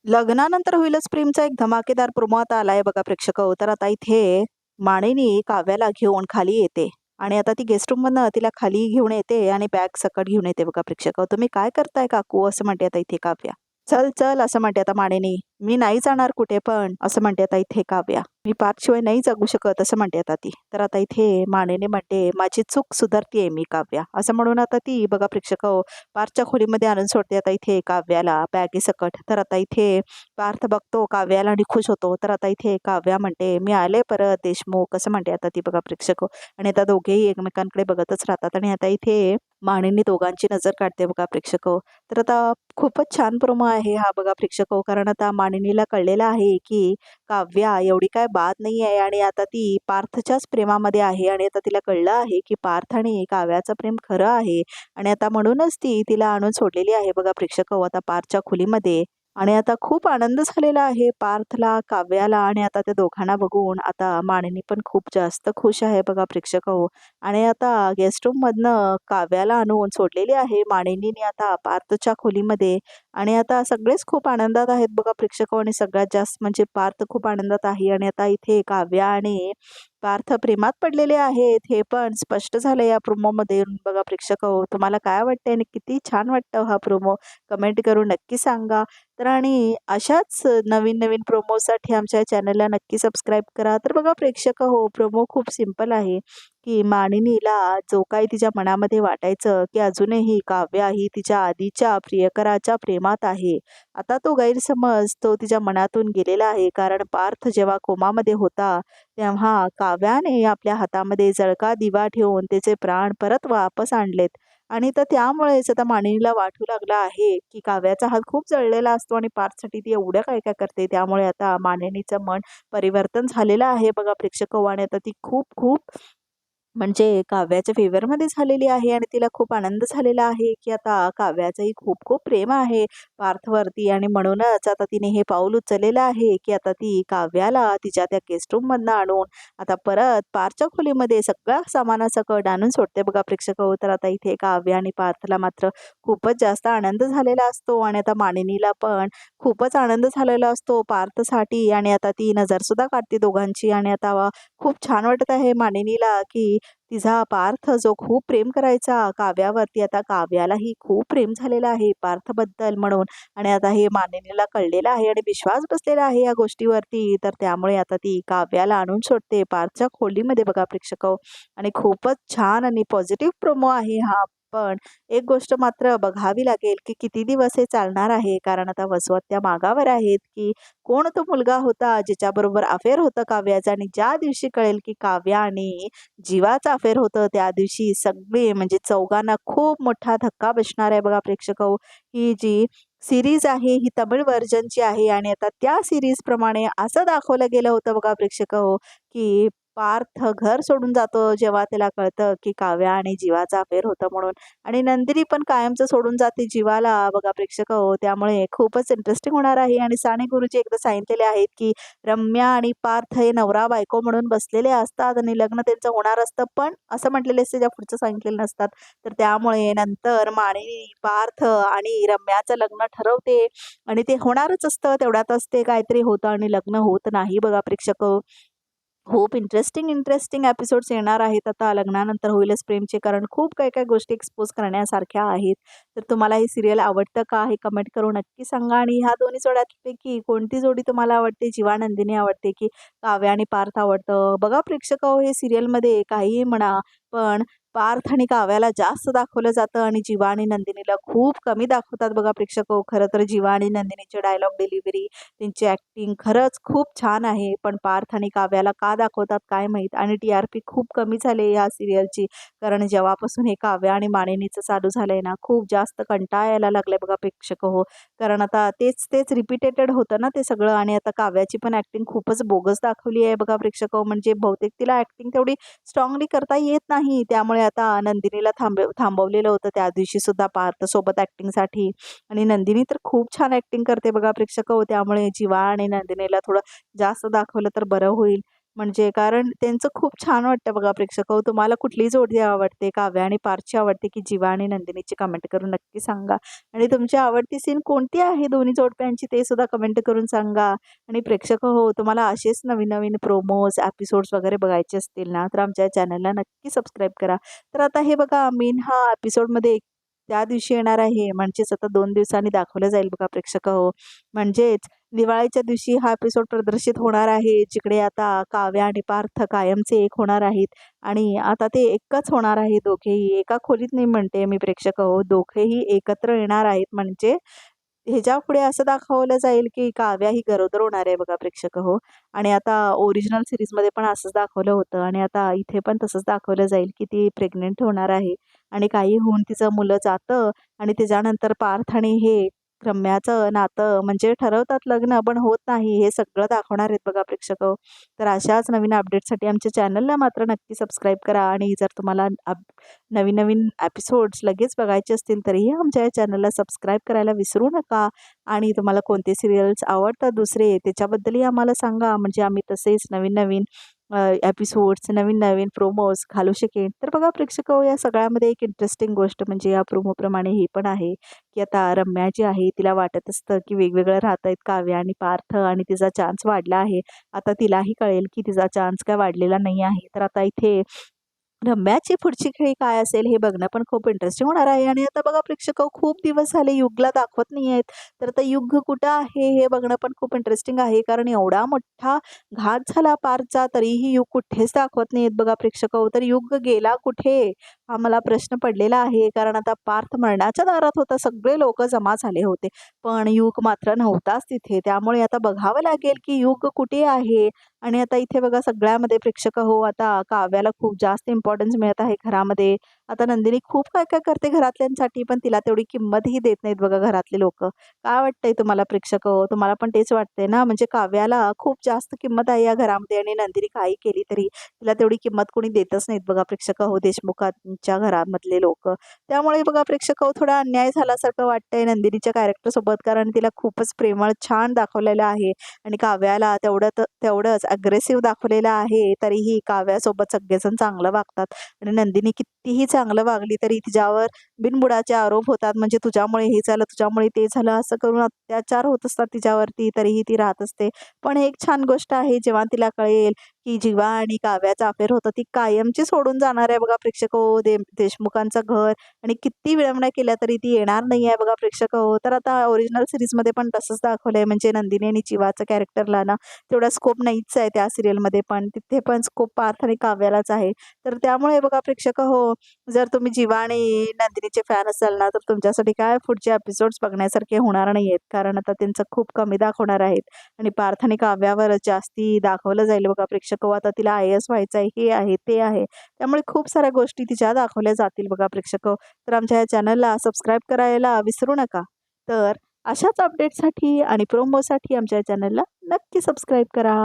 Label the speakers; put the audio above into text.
Speaker 1: लग्नानंतर होईलच प्रेमचा एक धमाकेदार प्रोमो आता आलाय बघा प्रेक्षक. तर आता इथे माणिनी काव्याला घेऊन खाली येते आणि आता ती गेस्ट रूम मधनं तिला खाली घेऊन येते आणि बॅग सकट घेऊन येते बघा प्रेक्षक. तुम्ही काय करताय काकू असं म्हणते आता इथे काव्या. चल चल असं म्हणते आता माणिनी. मी नाही जाणार कुठे पण असं म्हणते आता इथे काव्या. मी पार्थशिवाय नाही जगू शकत असं म्हणते आता ती. तर आता इथे माणिनी म्हणते माझी चूक सुधारतीये मी काव्या असं म्हणून आता ती बघा प्रेक्षक पार्थच्या खोलीमध्ये आणून सोडते आता इथे काव्याला बॅगी सकट. तर आता इथे पार्थ बघतो काव्याला आणि खुश होतो. तर आता इथे काव्या म्हणते मी आले परत देशमुख असं म्हणते आता ती बघा प्रेक्षक. आणि आता दोघेही एकमेकांकडे बघतच राहतात आणि आता इथे माणिनी दोघांची नजर काढते बघा प्रेक्षक. तर आता खूपच छान प्रोमो आहे हा बघा प्रेक्षक. कारण आता माणिनीला कळलेलं आहे की काव्या एवढी काय बाद नाही आहे आणि आता ती पार्थच्याच प्रेमामध्ये आहे आणि आता तिला कळलं आहे की पार्थ आणि काव्याचं प्रेम खरं आहे. आणि आता म्हणूनच ती तिला आणून सोडलेली आहे बघा प्रेक्षक आता पार्थच्या खोलीमध्ये. आणि आता खूप आनंद झालेला आहे पार्थला काव्याला आणि आता त्या दोघांना बघून आता मानिनी पण खूप जास्त खुश आहे बघा प्रेक्षक आणि आता गेस्ट रूम मधनं काव्याला आणून सोडलेली आहे मानिनीने आता पार्थच्या खोलीमध्ये. आणि आता सगळेच खूप आनंदात आहेत बघा प्रेक्षक आणि सगळ्यात जास्त म्हणजे पार्थ खूप आनंदात आहे. आणि आता इथे काव्या आणि पार्थ प्रेमात पडलेले आहेत हे पण स्पष्ट झालं या प्रोमो मध्ये बघा प्रेक्षक. तुम्हाला काय वाटतंय आणि किती छान वाटतं हा प्रोमो कमेंट करून नक्की सांगा. तर आणि अशाच नवीन नवीन प्रोमोसाठी आमच्या चॅनलला नक्की सबस्क्राईब करा. तर बघा प्रेक्षक प्रोमो खूप सिंपल आहे की मानिनीला जो काही तिच्या मनामध्ये वाटायचं की अजूनही काव्या ही तिच्या आधीच्या प्रियकराच्या प्रेमात आहे. आता तो गैरसमज तो तिच्या मनातून गेलेला आहे. कारण पार्थ जेव्हा कोमामध्ये होता तेव्हा काव्याने आपल्या हातामध्ये जळका दिवा ठेवून त्याचे प्राण परत वापस आणलेत. आणि तर त्यामुळेच आता मानिनीला वाटू लागला आहे की काव्याचा हात खूप जळलेला असतो आणि पार्थसाठी ती एवढं काय काय करते. त्यामुळे आता मानिनीचं मन परिवर्तन झालेलं आहे बघा प्रेक्षक. आणि आता ती खूप खूप म्हणजे काव्याच्या फेवरमध्ये झालेली आहे आणि तिला खूप आनंद झालेला आहे की आता काव्याचंही खूप खूप प्रेम आहे पार्थवरती. आणि म्हणूनच आता तिने हे पाऊल उचललेलं आहे की आता ती काव्याला तिच्या त्या गेस्ट रूम मधनं आणून आता परत पार्थच्या खोलीमध्ये सगळ्या सामानासकट आणून सोडते बघा प्रेक्षक. तर आता इथे काव्या आणि पार्थला मात्र खूपच जास्त आनंद झालेला असतो आणि आता मानिनीला पण खूपच आनंद झालेला असतो पार्थसाठी. आणि आता ती नजर सुद्धा काढते दोघांची. आणि आता खूप छान वाटत आहे मानिनीला की तिचा पार्थ जो खूप प्रेम करायचा काव्यावरती आता काव्यालाही खूप प्रेम झालेलं आहे पार्थबद्दल म्हणून. आणि आता हे मानिनीला कळलेलं आहे आणि विश्वास बसलेला आहे या गोष्टीवरती. तर त्यामुळे आता ती काव्याला आणून सोडते पार्थच्या खोलीमध्ये बघा प्रेक्षक. आणि खूपच छान आणि पॉझिटिव्ह प्रोमो आहे हा. पण एक गोष्ट मात्र बघावी लागेल की किती दिवस हे चालणार आहे. कारण आता वसवत त्या मागावर आहेत की कोण तो मुलगा होता ज्याच्याबरोबर अफेअर होतं काव्याचं. आणि ज्या दिवशी कळेल की काव्या आणि जीवाचं अफेअर होतं त्या दिवशी सगळे म्हणजे चौघांना खूप मोठा धक्का बसणार आहे बघा प्रेक्षक. ही जी सिरीज आहे ही तमिळ व्हर्जनची आहे आणि आता त्या सिरीज प्रमाणे असं दाखवलं गेलं होतं बघा प्रेक्षक की पार्थ घर सोडून जातो जेव्हा त्याला कळतं की काव्या आणि जीवाचा अफेअर होतं म्हणून. आणि नंदिनी पण कायमचं सोडून जाते जीवाला बघा प्रेक्षक. त्यामुळे खूपच इंटरेस्टिंग होणार आहे. आणि साने गुरुजी एकदा सांगितलेले आहेत की रम्या आणि पार्थ हे नवरा बायको म्हणून बसलेले असतात आणि लग्न त्यांचं होणार असतं पण असं म्हटलेले असते ज्या पुढचं सांगितलेलं नसतात. तर त्यामुळे नंतर मानिनी पार्थ आणि रम्याचं लग्न ठरवते आणि ते होणारच असतं तेवढ्यातच ते काहीतरी होतं आणि लग्न होत नाही बघा प्रेक्षक. खूप इंटरेस्टिंग एपिसोड्स येणार आहेत आता लग्नानंतर होईलच प्रेमचे. कारण खूप काही काही गोष्टी एक्सपोज करण्यासारख्या आहेत. तर तुम्हाला ही सिरियल आवडतं का हे कमेंट करून नक्की सांगा. आणि ह्या दोन्ही जोड्यापैकी कोणती जोडी तुम्हाला आवडते जीवा नंदिनी आवडते की काव्या आणि पार्थ आवडतं. बघा प्रेक्षक हे सिरियलमध्ये काहीही म्हणा पण पार्थ आणि काव्याला जास्त दाखवलं जातं आणि जीवा आणि नंदिनीला खूप कमी दाखवतात बघा प्रेक्षक. खरं तर जीवा आणि नंदिनीचे डायलॉग डिलिव्हरी त्यांची ॲक्टिंग खरंच खूप छान आहे. पण पार्थ आणि काव्याला का दाखवतात काय माहीत. आणि TRP खूप कमी झाले या सिरियलची. कारण जेव्हापासून हे काव्या आणि मानिनीचं चालू झालंय ना खूप जास्त कंटाळा यायला लागलाय बघा प्रेक्षक हो. कारण आता तेच तेच रिपीटेड होतं ना ते सगळं. आणि आता काव्याची पण ॲक्टिंग खूपच बोगस दाखवली आहे बघा प्रेक्षक. म्हणजे बहुतेक तिला ॲक्टिंग तेवढी स्ट्रॉंगली करता येत नाही. त्यामुळे आता नंदिनीला थांबवलेलं होतं त्या दिवशी सुद्धा पार्थ सोबत ॲक्टिंगसाठी. आणि नंदिनी तर खूप छान ॲक्टिंग करते बघा प्रेक्षक. त्यामुळे जीवा आणि नंदिनीला थोडं जास्त दाखवलं तर बरं होईल. म्हणजे कारण त्यांचं खूप छान वाटतं बघा प्रेक्षक तुम्हाला कुठली जोडी आवडते, काव्या आणि पार्थची आवडते की जीवा आणि नंदिनीची कमेंट करून नक्की सांगा. आणि तुमची आवडती सीन कोणती आहे दोन्ही जोडप्यांची ते सुद्धा कमेंट करून सांगा. आणि प्रेक्षक तुम्हाला असेच नवीन-नवीन प्रोमोज, एपिसोड्स वगैरे बघायचे असतील ना, तर आमच्या चॅनलला नक्की सबस्क्राईब करा. तर आता हे बघा मेन हा एपिसोडमध्ये त्या दिवशी येणार आहे, म्हणजेच आता 2 दिवसांनी दाखवलं जाईल बघा प्रेक्षक म्हणजेच दिवाळीच्या दिवशी हा एपिसोड प्रदर्शित होणार आहे, जिकडे आता काव्या आणि पार्थ कायमचे एक होणार आहेत आणि आता ते एकच होणार आहे दोघेही. एका खोलीत नाही म्हणते मी प्रेक्षक दोघेही एकत्र येणार आहेत. म्हणजे ह्याच्यापुढे असं दाखवलं जाईल, की काव्या ही गरोदर होणार आहे बघा प्रेक्षक आणि आता ओरिजिनल सीरीजमध्ये पण असंच दाखवलं होतं आणि आता इथे पण तसंच दाखवलं जाईल, की ती प्रेग्नंट होणार आहे आणि काही होऊन तिचं मुलं जातं आणि त्याच्यानंतर पार्थ आणि हे रम्याचं नातं म्हणजे ठरवतात लग्न, पण होत नाही. हे सगळं दाखवणार आहेत बघा प्रेक्षक तर अशाच नवीन अपडेटसाठी आमच्या चॅनलला मात्र नक्की सबस्क्राईब करा आणि जर तुम्हाला नवीन-नवीन एपिसोड्स लगेच बघायचे असतील तरीही आमच्या या चॅनलला सबस्क्राईब करायला विसरू नका. आणि तुम्हाला कोणते सीरियल्स आवडतात दुसरे त्याच्याबद्दलही आम्हाला सांगा, म्हणजे आम्ही तसेच नवीन-नवीन एपिसोड्स, नवीन-नवीन प्रोमोज घालू शकेन. तर बघा प्रेक्षक या सगळ्यामध्ये एक इंटरेस्टिंग गोष्ट म्हणजे या प्रोमोप्रमाणे ही पण आहे, की आता रम्या जी आहे तिला वाटत असतं, की वेगवेगळं राहत आहेत काव्या आणि पार्थ आणि तिचा चान्स वाढला आहे. आता तिलाही कळेल, की तिचा चान्स काय वाढलेला नाही आहे. तर आता इथे रम्याची पुढची खेळी काय असेल हे बघणं पण खूप इंटरेस्टिंग होणार आहे. आणि आता बघा प्रेक्षक खूप दिवस झाले युगला दाखवत नाही आहेत. तर आता युग कुठं आहे हे बघणं पण खूप इंटरेस्टिंग आहे. कारण एवढा मोठा घात झाला पारचा तरीही युग कुठेच दाखवत नाही आहेत बघा प्रेक्षक तर युग गेला कुठे? हा मला प्रश्न पडलेला आहे. कारण आता पार्थ मरणाच्या दारात होता. सगळे लोक जमा झाले होते. पण युग मात्र नव्हताच तिथे. त्यामुळे आता बघावं लागेल की युग कुठे आहे? आणि आता इथे बघा सगळ्यामध्ये प्रेक्षक आता काव्याला खूप जास्त इम्पॉर्टन्स मिळत आहे घरामध्ये. आता नंदिनी खूप काय काय करते घरातल्यांसाठी, पण तिला तेवढी किंमतही देत नाहीत बघा घरातले लोकं. काय वाटतंय तुम्हाला प्रेक्षक तुम्हाला पण तेच वाटतंय ना? म्हणजे काव्याला खूप जास्त किंमत आहे या घरामध्ये आणि नंदिनी काही केली तरी तिला तेवढी किंमत कोणी देतच नाहीत बघा प्रेक्षक देशमुखांच्या घरामधले लोकं. त्यामुळे बघा प्रेक्षक थोडा अन्याय झाल्यासारखं वाटतंय नंदिनीच्या कॅरेक्टरसोबत, कारण तिला खूपच प्रेमळ छान दाखवलेलं आहे आणि काव्याला तेवढंच अग्रेसिव्ह दाखवलेलं आहे. तरीही काव्यासोबत सगळेजण चांगलं वागतात आणि नंदिनी कितीही चांगलं वागली तरी तिच्यावर बिनबुडाचे आरोप होतात. म्हणजे तुझ्यामुळे हे झालं, तुझ्यामुळे ते झालं, असं करून अत्याचार होत असतात तिच्यावरती, तरीही ती राहत असते. पण एक छान गोष्ट आहे, जेव्हा तिला कळेल की जीवा आणि काव्याचा अफेअर होतं ती कायमची सोडून जाणार आहे बघा प्रेक्षक देशमुखांचं घर आणि किती विडंबना केल्या तरी ती येणार नाही आहे बघा प्रेक्षक तर आता ओरिजिनल सिरीजमध्ये पण तसंच दाखवलंय. म्हणजे नंदिनी आणि जीवाचं कॅरेक्टरला ना तेवढा स्कोप नाहीच आहे त्या सिरियलमध्ये, पण तिथे पण स्कोप पार्थ आणि काव्यालाच आहे. तर त्यामुळे बघा प्रेक्षक जर तुम्ही जीवा आणि नंदिनीचे फॅन असाल ना, तर तुमच्यासाठी काय पुढचे एपिसोड्स बघण्यासारखे होणार नाही आहेत. कारण आता त्यांचं खूप कमी दाखवणार आहेत आणि पार्थ आणि काव्यावर जास्ती दाखवलं जाईल बघा प्रेक्षक आता तिला IAS व्हायचं आहे, हे आहे, ते आहे. त्यामुळे खूप साऱ्या गोष्टी तिच्या दाखवल्या जातील बघा प्रेक्षक तर आमच्या या चॅनलला सबस्क्राईब करायला विसरू नका. तर अशाच अपडेटसाठी आणि प्रोमोसाठी आमच्या चॅनलला नक्की सबस्क्राईब करा.